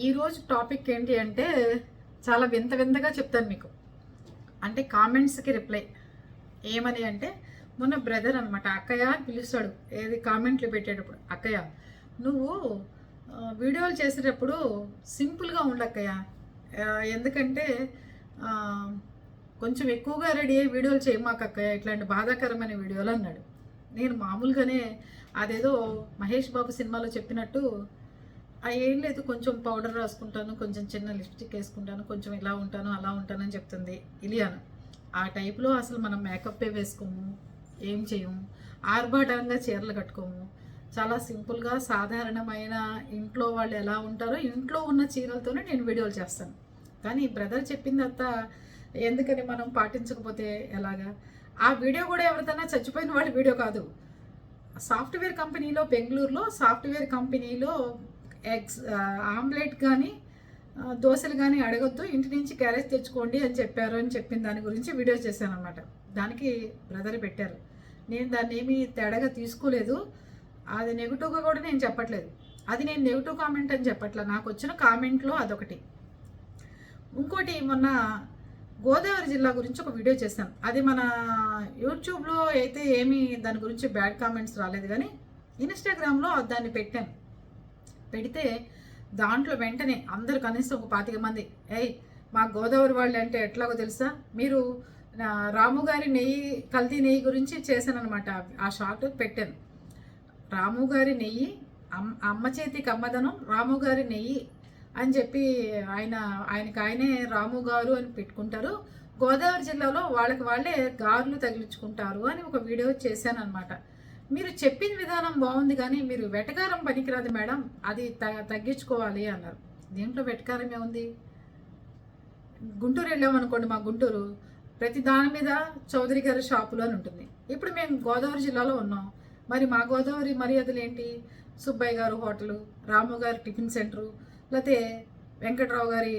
ఈరోజు టాపిక్ ఏంటి అంటే చాలా వింత వింతగా చెప్తాను మీకు. అంటే కామెంట్స్కి రిప్లై ఏమని అంటే, మొన్న బ్రదర్ అనమాట, అక్కయ్య అని పిలుస్తాడు ఏది కామెంట్లు పెట్టేటప్పుడు. అక్కయ్య నువ్వు వీడియోలు చేసేటప్పుడు సింపుల్గా ఉండక్కయ్య, ఎందుకంటే ఆ, కొంచెం ఎక్కువగా రెడీ అయ్యి వీడియోలు చేయమాక అక్కయ్య, ఇట్లాంటి బాధాకరమైన వీడియోలు అన్నాడు. నేను మామూలుగానే అదేదో మహేష్ బాబు సినిమాలో చెప్పినట్టు ఏం లేదు, కొంచెం పౌడర్ రాసుకుంటాను, కొంచెం చిన్న లిప్స్టిక్ వేసుకుంటాను, కొంచెం ఇలా ఉంటాను అలా ఉంటానని చెప్తుంది ఇలియాను. ఆ టైప్లో అసలు మనం మేకప్పే వేసుకోము, ఏం చేయము, ఆర్భాటంగా చీరలు కట్టుకోము, చాలా సింపుల్గా సాధారణమైన ఇంట్లో వాళ్ళు ఎలా ఉంటారో ఇంట్లో ఉన్న చీరలతోనే నేను వీడియోలు చేస్తాను. కానీ బ్రదర్ చెప్పిందంతా ఎందుకని మనం పాటించకపోతే ఎలాగా? ఆ వీడియో కూడా ఎవరిదైనా చచ్చిపోయిన వాళ్ళ వీడియో కాదు. సాఫ్ట్వేర్ కంపెనీలో, బెంగళూరులో సాఫ్ట్వేర్ కంపెనీలో ఎగ్స్ ఆమ్లెట్ కానీ దోశలు కానీ అడగొద్దు, ఇంటి నుంచి క్యారేజ్ తెచ్చుకోండి అని చెప్పారు అని చెప్పిన దాని గురించి వీడియో చేశాను అనమాట. దానికి బ్రదర్ పెట్టారు. నేను దాన్ని ఏమీ తేడాగా తీసుకోలేదు, అది నెగిటివ్గా కూడా నేను చెప్పట్లేదు, అది నేను నెగిటివ్ కామెంట్ అని చెప్పట్లేదు, నాకు వచ్చిన కామెంట్లో అదొకటి. ఇంకోటి, మొన్న గోదావరి జిల్లా గురించి ఒక వీడియో చేశాను. అది మన యూట్యూబ్లో అయితే ఏమీ దాని గురించి బ్యాడ్ కామెంట్స్ రాలేదు, కానీ ఇన్స్టాగ్రామ్లో దాన్ని పెట్టాను. పెడితే దాంట్లో వెంటనే అందరు కనీసం ఒక 25 మంది, ఏయ్ మా గోదావరి వాళ్ళు అంటే ఎట్లాగో తెలుసా, మీరు రాము గారి నెయ్యి, కల్తీ నెయ్యి గురించి చేశానమాట. ఆ షార్ట్ పెట్టాను. రాము గారి నెయ్యి, అమ్మ చేతికి అమ్మదనం, రాము గారి నెయ్యి అని చెప్పి ఆయనకి ఆయనే రాము గారు అని పెట్టుకుంటారు, గోదావరి జిల్లాలో వాళ్ళకి వాళ్ళే గారులు తగిలించుకుంటారు అని ఒక వీడియో చేశాను అనమాట. మీరు చెప్పిన విధానం బాగుంది, కానీ మీరు వెటకారం పనికిరాదు మేడం, అది తగ్గించుకోవాలి అన్నారు. దీంట్లో వెటకారం ఏముంది? గుంటూరు వెళ్ళామనుకోండి, మా గుంటూరు ప్రతి దాని మీద చౌదరి గారి షాపులు అని ఉంటుంది. ఇప్పుడు మేము గోదావరి జిల్లాలో ఉన్నాం, మరి మా గోదావరి మర్యాదలు ఏంటి? సుబ్బయ్య గారు హోటలు, రాము గారి టిఫిన్ సెంటరు, లేకపోతే వెంకట్రావు గారి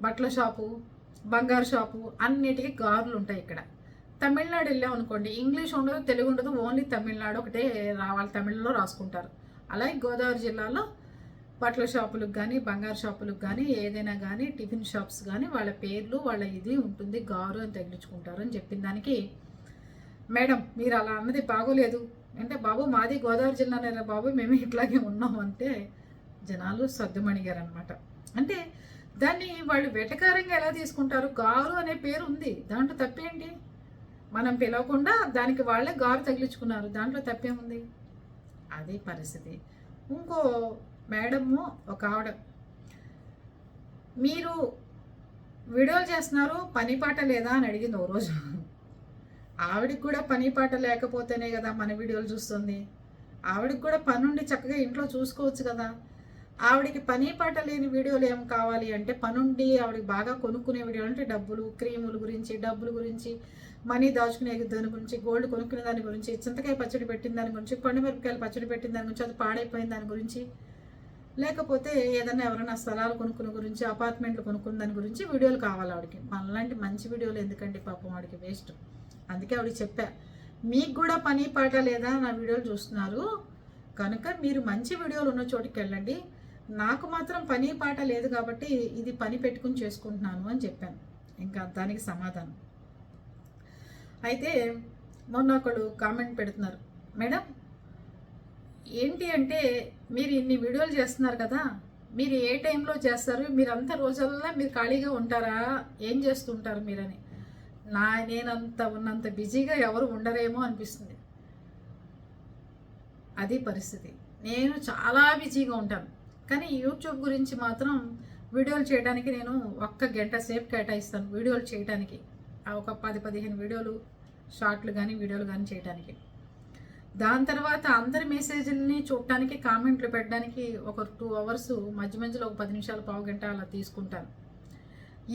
బట్టల షాపు, బంగారు షాపు, అన్నిటికీ గారులు ఉంటాయి. ఇక్కడ తమిళనాడు వెళ్ళాం అనుకోండి, ఇంగ్లీష్ ఉండదు, తెలుగు ఉండదు, ఓన్లీ తమిళనాడు ఒకటే రావాలి, తమిళ్లో రాసుకుంటారు. అలాగే గోదావరి జిల్లాలో బట్టల షాపులకు కానీ, బంగారు షాపులకు కానీ, ఏదైనా కానీ, టిఫిన్ షాప్స్ కానీ వాళ్ళ పేర్లు, వాళ్ళ ఇది ఉంటుంది, గారు అని తగిలించుకుంటారు అని చెప్పిన దానికి, మేడం మీరు అలా అన్నది బాగోలేదు అంటే, బాబు మాది గోదావరి జిల్లానే బాబు, మేము ఇట్లాగే ఉన్నాం అంటే జనాలు సర్దుమణిగారు అనమాట. అంటే దాన్ని వాళ్ళు వెటకారంగా ఎలా తీసుకుంటారు? గారు అనే పేరు ఉంది, దాంట్లో తప్పేంటి? మనం పిలవకుండా దానికి వాళ్ళే గారు తగిలించుకున్నారు, దాంట్లో తప్పేముంది? అది పరిస్థితి. ఇంకో మేడము, ఒక ఆవిడ, మీరు వీడియోలు చేస్తున్నారు, పని పాట లేదా అని అడిగింది ఓ రోజు. ఆవిడికి కూడా పని పాట లేకపోతేనే కదా మన వీడియోలు చూస్తుంది. ఆవిడికి కూడా పనుండి చక్కగా ఇంట్లో చూసుకోవచ్చు కదా. ఆవిడికి పని పాట లేని వీడియోలు ఏం కావాలి అంటే, పనుండి ఆవిడకి బాగా కొనుక్కునే వీడియోలు అంటే డబ్బులు, క్రీముల గురించి, డబ్బుల గురించి, మనీ దాచుకునే దాని గురించి, గోల్డ్ కొనుక్కునే దాని గురించి, చింతకాయ పచ్చడి పెట్టిన దాని గురించి, పండుమిరపకాయలు పచ్చడి పెట్టిన దాని గురించి, అది పాడైపోయిన దాని గురించి, లేకపోతే ఏదైనా ఎవరైనా స్థలాలు కొనుక్కునే గురించి, అపార్ట్మెంట్లు కొనుక్కున్న దాని గురించి వీడియోలు కావాలి ఆవిడకి. మనలాంటి మంచి వీడియోలు ఎందుకండి పాపం, వాడికి వేస్ట్. అందుకే ఆవిడకి చెప్పా, మీకు కూడా పని పాట లేదా నా వీడియోలు చూస్తున్నారు కనుక మీరు మంచి వీడియోలు ఉన్న చోటుకి వెళ్ళండి, నాకు మాత్రం పని పాట లేదు కాబట్టి ఇది పని పెట్టుకుని చేసుకుంటున్నాను అని చెప్పాను. ఇంకా దానికి సమాధానం అయితే మొన్న ఒకడు కామెంట్ పెడుతున్నారు, మేడం ఏంటి అంటే మీరు ఇన్ని వీడియోలు చేస్తున్నారు కదా, మీరు ఏ టైంలో చేస్తారు, మీరంతా రోజుల్లో మీరు ఖాళీగా ఉంటారా, ఏం చేస్తుంటారు మీరని. నేనంత ఉన్నంత బిజీగా ఎవరు ఉండరేమో అనిపిస్తుంది. అది పరిస్థితి. నేను చాలా బిజీగా ఉంటాను, కానీ యూట్యూబ్ గురించి మాత్రం వీడియోలు చేయడానికి నేను 1 గంట సేపు కేటాయిస్తాను వీడియోలు చేయడానికి. ఒక 10-15 వీడియోలు, షార్ట్లు కానీ వీడియోలు కానీ చేయడానికి. దాని తర్వాత అందరి మెసేజ్ని చూడటానికి, కామెంట్లు పెట్టడానికి ఒక 2 అవర్స్, మధ్య మధ్యలో ఒక 10 నిమిషాలు, పావు గంట అలా తీసుకుంటాను.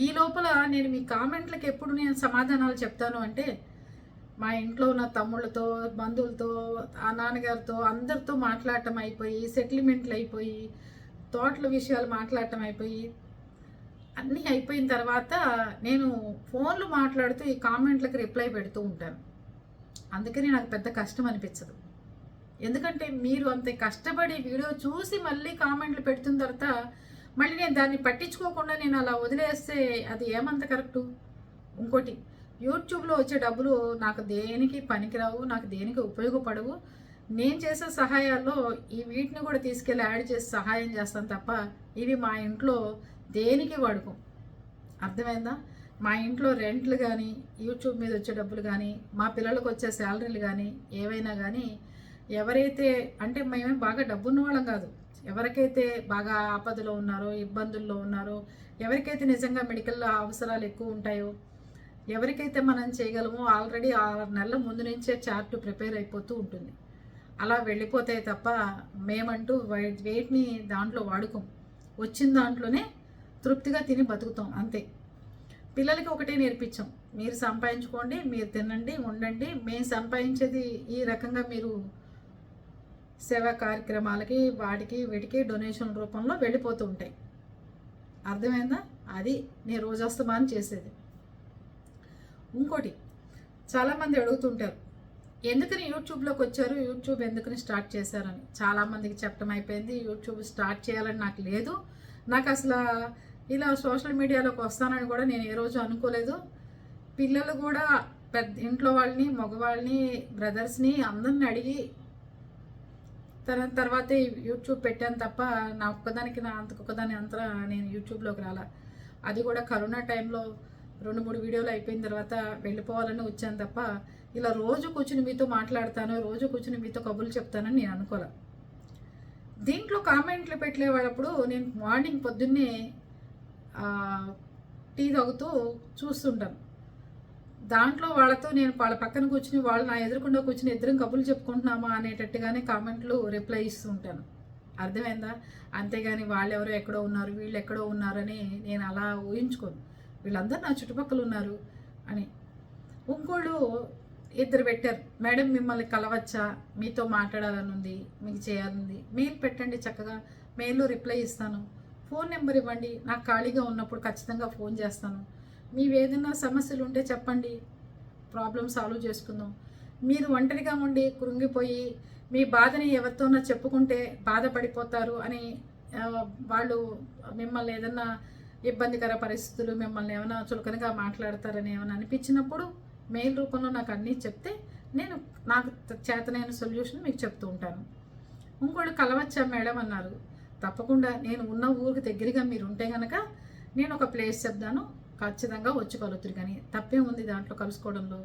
ఈ లోపల నేను మీ కామెంట్లకు ఎప్పుడు నేను సమాధానాలు చెప్తాను అంటే, మా ఇంట్లో ఉన్న తమ్ముళ్ళతో, బంధువులతో, ఆ నాన్నగారితో అందరితో మాట్లాడటం అయిపోయి, సెటిల్మెంట్లు అయిపోయి, తోటల విషయాలు మాట్లాడటం అయిపోయి, అన్నీ అయిపోయిన తర్వాత నేను ఫోన్లు మాట్లాడుతూ ఈ కామెంట్లకు రిప్లై పెడుతూ ఉంటాను. అందుకని నాకు పెద్ద కష్టం అనిపించదు. ఎందుకంటే మీరు అంత కష్టపడి వీడియో చూసి మళ్ళీ కామెంట్లు పెడుతున్న తర్వాత మళ్ళీ నేను దాన్ని పట్టించుకోకుండా నేను అలా వదిలేస్తే అది ఏమంత కరెక్టు. ఇంకోటి, యూట్యూబ్లో వచ్చే డబ్బులు నాకు దేనికి పనికిరావు, నాకు దేనికి ఉపయోగపడవు. నేను చేసే సహాయాల్లో ఈ వీటిని కూడా తీసుకెళ్ళి యాడ్ చేసి సహాయం చేస్తాను తప్ప ఇవి మా ఇంట్లో దేనికి వాడుకోం. అర్థమైందా? మా ఇంట్లో రెంట్లు కానీ, యూట్యూబ్ మీద వచ్చే డబ్బులు కానీ, మా పిల్లలకు వచ్చే శాలరీలు కానీ, ఏవైనా కానీ ఎవరైతే అంటే మేమే బాగా డబ్బున్న వాళ్ళం కాదు, ఎవరికైతే బాగా ఆపదలో ఉన్నారో, ఇబ్బందుల్లో ఉన్నారో, ఎవరికైతే నిజంగా మెడికల్ అవసరాలు ఎక్కువ ఉంటాయో, ఎవరికైతే మనం చేయగలమో ఆల్రెడీ 6 నెలల ముందు నుంచే చార్ట్ ప్రిపేర్ అయిపోతూ ఉంటుంది. అలా వెళ్ళిపోతాయి తప్ప మేమంటూ వెయిట్ని దాంట్లో వాడుకోం. వచ్చిన దాంట్లోనే తృప్తిగా తిని బతుకుతాం అంతే. పిల్లలకి ఒకటే నేర్పించాం, మీరు సంపాదించుకోండి, మీరు తినండి, ఉండండి. మేము సంపాదించేది ఈ రకంగా మీరు సేవా కార్యక్రమాలకి వాటికి వీటికి డొనేషన్ రూపంలో వెళ్ళిపోతూ ఉంటాయి. అర్థమైందా? అది నేను రోజస్తమానం చేసేది. ఇంకోటి, చాలామంది అడుగుతుంటారు ఎందుకని యూట్యూబ్లోకి వచ్చారు, యూట్యూబ్ ఎందుకని స్టార్ట్ చేశారని. చాలామందికి చెప్పడం అయిపోయింది, యూట్యూబ్ స్టార్ట్ చేయాలని నాకు లేదు, నాకు అసలు ఇలా సోషల్ మీడియాలోకి వస్తానని కూడా నేను ఏ రోజు అనుకోలేదు. పిల్లలు కూడా పెద్ద ఇంట్లో వాళ్ళని, మగవాళ్ళని, బ్రదర్స్ని అందరిని అడిగి తర్వాత యూట్యూబ్ పెట్టాను తప్ప నా ఒక్కదానికి ఒక్కదాని అంతా నేను యూట్యూబ్లోకి రాలా. అది కూడా కరోనా టైంలో 2-3 వీడియోలు అయిపోయిన తర్వాత వెళ్ళిపోవాలని వచ్చాను తప్ప ఇలా రోజు కూర్చుని మీతో మాట్లాడతాను, రోజు కూర్చుని మీతో కబుర్లు చెప్తానని నేను అనుకోలే. దీంట్లో కామెంట్లు పెట్టలేవాళ్ళప్పుడు నేను మార్నింగ్ పొద్దున్నే టీ తాగుతూ చూస్తుంటాను. దాంట్లో వాళ్ళతో నేను వాళ్ళ పక్కన కూర్చుని వాళ్ళు నా ఎదురుకుండా కూర్చుని ఇద్దరం కబుర్లు చెప్పుకుంటున్నామా అనేటట్టుగానే కామెంట్లు రిప్లై ఇస్తూ ఉంటాను. అర్థమైందా? అంతేగాని వాళ్ళెవరో ఎక్కడో ఉన్నారు, వీళ్ళు ఎక్కడో ఉన్నారని నేను అలా ఊహించుకోను. వీళ్ళందరూ నా చుట్టుపక్కల ఉన్నారు అని. ఇంకోళ్ళు ఇద్దరు పెట్టారు, మేడం మిమ్మల్ని కలవచ్చా, మీతో మాట్లాడాలని ఉంది, మీకు చేయాలని మెయిల్ పెట్టండి, చక్కగా మెయిల్లో రిప్లై ఇస్తాను, ఫోన్ నెంబర్ ఇవ్వండి, నాకు ఖాళీగా ఉన్నప్పుడు ఖచ్చితంగా ఫోన్ చేస్తాను, మీవి ఏదైనా సమస్యలు ఉంటే చెప్పండి, ప్రాబ్లమ్ సాల్వ్ చేసుకుందాం. మీరు ఒంటరిగా ఉండి కృంగిపోయి మీ బాధని ఎవరితోనో చెప్పుకుంటే బాధపడిపోతారు అని వాళ్ళు మిమ్మల్ని ఏదన్నా ఇబ్బందికర పరిస్థితులు, మిమ్మల్ని ఏమైనా చులకనగా మాట్లాడతారని ఏమైనా అనిపించినప్పుడు మెయిల్ రూపంలో నాకు అన్నీ చెప్తే నేను నాకు చేతనైన సొల్యూషన్ మీకు చెప్తూ ఉంటాను. ఇంకోటి కలవచ్చా మేడం అన్నారు. తప్పకుండా నేను ఉన్న ఊరికి దగ్గరగా మీరు ఉంటే కనుక నేను ఒక ప్లేస్ చెప్తాను, ఖచ్చితంగా వచ్చి కలుగుతారు. కానీ తప్పే ఉంది దాంట్లో కలుసుకోవడంలో?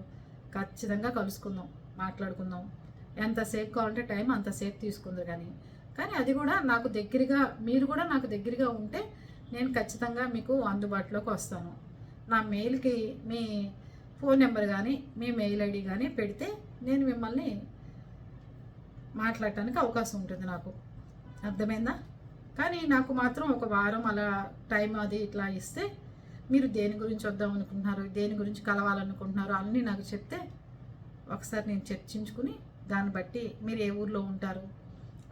ఖచ్చితంగా కలుసుకుందాం, మాట్లాడుకుందాం. ఎంతసేపు కావాలంటే టైం అంతసేపు తీసుకుందరు. కానీ అది కూడా నాకు దగ్గరగా, మీరు కూడా నాకు దగ్గరగా ఉంటే నేను ఖచ్చితంగా మీకు అందుబాటులోకి వస్తాను. నా మెయిల్కి మీ ఫోన్ నెంబర్ కానీ మీ మెయిల్ ఐడి కానీ పెడితే నేను మిమ్మల్ని మాట్లాడటానికి అవకాశం ఉంటుంది నాకు. అర్థమైందా? కానీ నాకు మాత్రం ఒక వారం అలా టైం అది ఇట్లా ఇస్తే మీరు దేని గురించి వద్దాం అనుకుంటున్నారు, దేని గురించి కలవాలనుకుంటున్నారు అన్నీ నాకు చెప్తే ఒకసారి నేను చర్చించుకుని దాన్ని బట్టి మీరు ఏ ఊర్లో ఉంటారు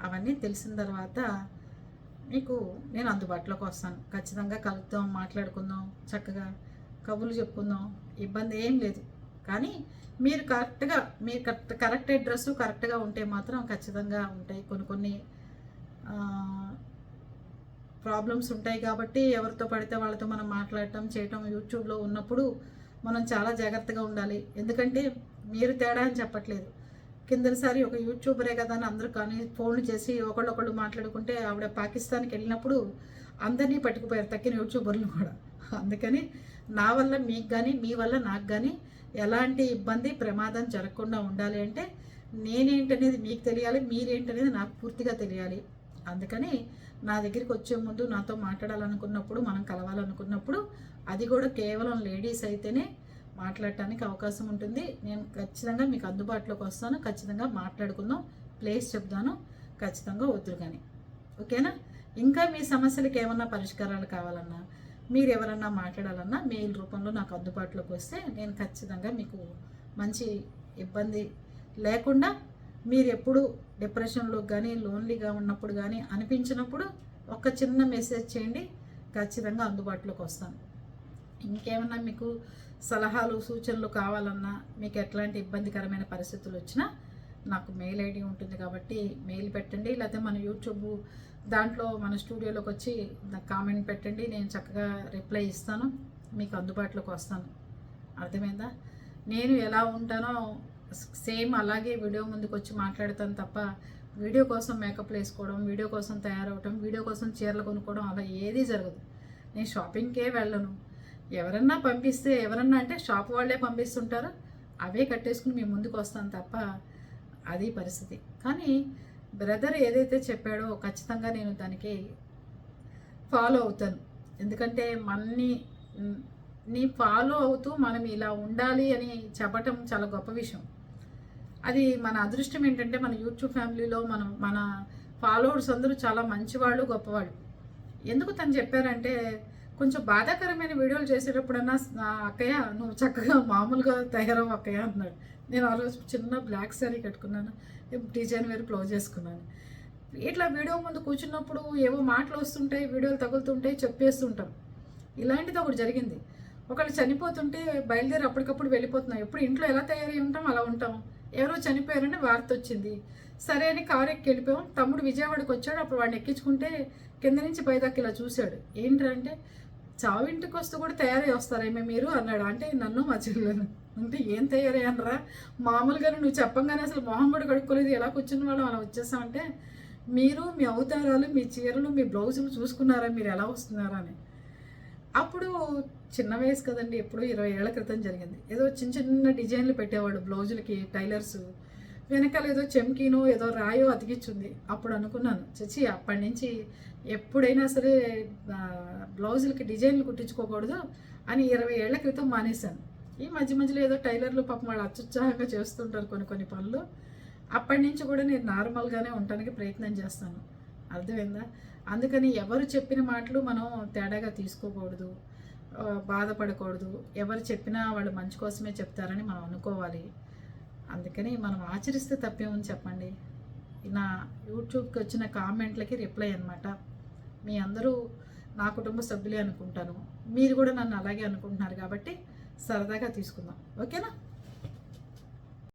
అవన్నీ తెలిసిన తర్వాత మీకు నేను అందుబాటులోకి వస్తాను. ఖచ్చితంగా కలుద్దాం, మాట్లాడుకుందాం, చక్కగా కబుర్లు చెప్పుకుందాం, ఇబ్బంది ఏం లేదు. కానీ మీరు కరెక్ట్గా కరెక్ట్ అడ్రస్ కరెక్ట్గా ఉంటే మాత్రం ఖచ్చితంగా ఉంటాయి. కొన్ని ప్రాబ్లమ్స్ ఉంటాయి కాబట్టి ఎవరితో పడితే వాళ్ళతో మనం మాట్లాడటం చేయటం యూట్యూబ్లో ఉన్నప్పుడు మనం చాలా జాగ్రత్తగా ఉండాలి. ఎందుకంటే మీరు తేడా అని చెప్పట్లేదు, కిందసారి ఒక యూట్యూబరే కదా అని అందరూ కానీ ఫోన్లు చేసి ఒకళ్ళు మాట్లాడుకుంటే ఆవిడ పాకిస్తాన్కి వెళ్ళినప్పుడు అందరినీ పట్టుకుపోయారు, తక్కిన యూట్యూబర్లు కూడా. అందుకని నా వల్ల మీకు కానీ మీ వల్ల నాకు కానీ ఎలాంటి ఇబ్బంది ప్రమాదం జరగకుండా ఉండాలి అంటే నేనేంటనేది మీకు తెలియాలి, మీరేంటనేది నాకు పూర్తిగా తెలియాలి. అందుకని నా దగ్గరికి వచ్చే ముందు నాతో మాట్లాడాలనుకున్నప్పుడు, మనం కలవాలనుకున్నప్పుడు అది కూడా కేవలం లేడీస్ అయితేనే మాట్లాడటానికి అవకాశం ఉంటుంది. నేను ఖచ్చితంగా మీకు అందుబాటులోకి వస్తాను, ఖచ్చితంగా మాట్లాడుకుందాం, ప్లేస్ చెప్తాను, ఖచ్చితంగా వద్దురు కానీ. ఓకేనా? ఇంకా మీ సమస్యలకు ఏమన్నా పరిష్కారాలు కావాలన్నా, మీరు ఎవరన్నా మాట్లాడాలన్నా మెయిల్ రూపంలో నాకు అందుబాటులోకి వస్తే నేను ఖచ్చితంగా మీకు మంచి ఇబ్బంది లేకుండా, మీరు ఎప్పుడు డిప్రెషన్లో కానీ లోన్లీగా ఉన్నప్పుడు కానీ అనిపించినప్పుడు ఒక చిన్న మెసేజ్ చేయండి, ఖచ్చితంగా అందుబాటులోకి వస్తాను. ఇంకేమన్నా మీకు సలహాలు సూచనలు కావాలన్నా, మీకు ఎట్లాంటి ఇబ్బందికరమైన పరిస్థితులు వచ్చినా నాకు మెయిల్ ఐడి ఉంటుంది కాబట్టి మెయిల్ పెట్టండి, లేకపోతే మన యూట్యూబ్ దాంట్లో మన స్టూడియోలోకి వచ్చి నాకు కామెంట్ పెట్టండి, నేను చక్కగా రిప్లై ఇస్తాను, మీకు అందుబాటులోకి వస్తాను. అర్థమైందా? నేను ఎలా ఉంటానో సేమ్ అలాగే వీడియో ముందుకు వచ్చి మాట్లాడతాను తప్ప వీడియో కోసం మేకప్లు వేసుకోవడం, వీడియో కోసం తయారవడం, వీడియో కోసం చీరలు కొనుక్కోవడం అలా ఏదీ జరగదు. నేను షాపింగ్కే వెళ్ళను. ఎవరన్నా పంపిస్తే, ఎవరన్నా అంటే షాప్ వాళ్ళే పంపిస్తుంటారు, అవే కట్టేసుకుని మీ ముందుకు వస్తాను తప్ప అది పరిస్థితి. కానీ బ్రదర్ ఏదైతే చెప్పాడో ఖచ్చితంగా నేను దానికి ఫాలో అవుతాను. ఎందుకంటే నీ ఫాలో అవుతూ మనం ఇలా ఉండాలి అని చెప్పటం చాలా గొప్ప విషయం. అది మన అదృష్టం. ఏంటంటే మన యూట్యూబ్ ఫ్యామిలీలో మన ఫాలోవర్స్ అందరూ చాలా మంచివాళ్ళు, గొప్పవాళ్ళు. ఎందుకు తను చెప్పారంటే, కొంచెం బాధాకరమైన వీడియోలు చేసేటప్పుడన్నా అక్కయ్య నువ్వు చక్కగా మామూలుగా తయారవు అక్కయ్య అన్నాడు. నేను ఆ రోజు చిన్న బ్లాక్ శారీ కట్టుకున్నాను, డిజైన్ వేరు బ్లౌజ్ చేసుకున్నాను. ఇట్లా వీడియో ముందు కూర్చున్నప్పుడు ఏవో మాటలు వస్తుంటాయి, వీడియోలు తగులుతుంటాయి, చెప్పేస్తుంటాం. ఇలాంటిది ఒకటి జరిగింది. ఒకళ్ళు చనిపోతుంటే బయలుదేరి అప్పటికప్పుడు వెళ్ళిపోతున్నాం. ఎప్పుడు ఇంట్లో ఎలా తయారై ఉంటాం అలా ఉంటాం. ఎవరో చనిపోయారని వార్త వచ్చింది, సరే అని కారు ఎక్కి వెళ్ళిపోయాం. తమ్ముడు విజయవాడకి వచ్చాడు, అప్పుడు వాడిని ఎక్కించుకుంటే కింద నుంచి పైదాకా ఇలా చూశాడు. ఏంటంటే చావింటికి వస్తూ కూడా తయారై వస్తారేమే మీరు అన్నాడు. అంటే నన్ను మా చెల్లెను అంటే ఏం తయారయ్యానరా, మామూలుగానే నువ్వు చెప్పంగానే అసలు మొహం కూడా కడుక్కోలేదు, ఎలా కూర్చున్న వాళ్ళు అలా వచ్చేసామంటే మీరు మీ అవతారాలు, మీ చీరలు, మీ బ్లౌజులు చూసుకున్నారా మీరు ఎలా వస్తున్నారా అని. అప్పుడు చిన్న వయసు కదండి, ఎప్పుడు 20 ఏళ్ల క్రితం జరిగింది. ఏదో చిన్న చిన్న డిజైన్లు పెట్టేవాడు బ్లౌజులకి టైలర్స్, వెనకాల ఏదో చెమ్కీనో ఏదో రాయో అతికిచ్చుంది. అప్పుడు అనుకున్నాను, చచ్చి అప్పటి నుంచి ఎప్పుడైనా సరే బ్లౌజులకి డిజైన్లు కుట్టించుకోకూడదు అని 20 ఏళ్ల క్రితం మానేశాను. ఈ మధ్య మధ్యలో ఏదో టైలర్లు పాపం వాళ్ళు అత్యుత్సాహంగా చేస్తుంటారు కొన్ని పనులు. అప్పటి నుంచి కూడా నేను నార్మల్గానే ఉండడానికి ప్రయత్నం చేస్తాను. అర్థమైందా? అందుకని ఎవరు చెప్పిన మాటలు మనం తేడాగా తీసుకోకూడదు, బాధపడకూడదు. ఎవరు చెప్పినా వాళ్ళు మంచి కోసమే చెప్తారని మనం అనుకోవాలి. అందుకని మనం ఆచరిస్తే తప్పేమని చెప్పండి. నా యూట్యూబ్కి వచ్చిన కామెంట్లకి రిప్లై అనమాట. మీ అందరూ నా కుటుంబ సభ్యులే అనుకుంటాను, మీరు కూడా నన్ను అలాగే అనుకుంటున్నారు కాబట్టి సరదాగా తీసుకుందాం. ఓకేనా?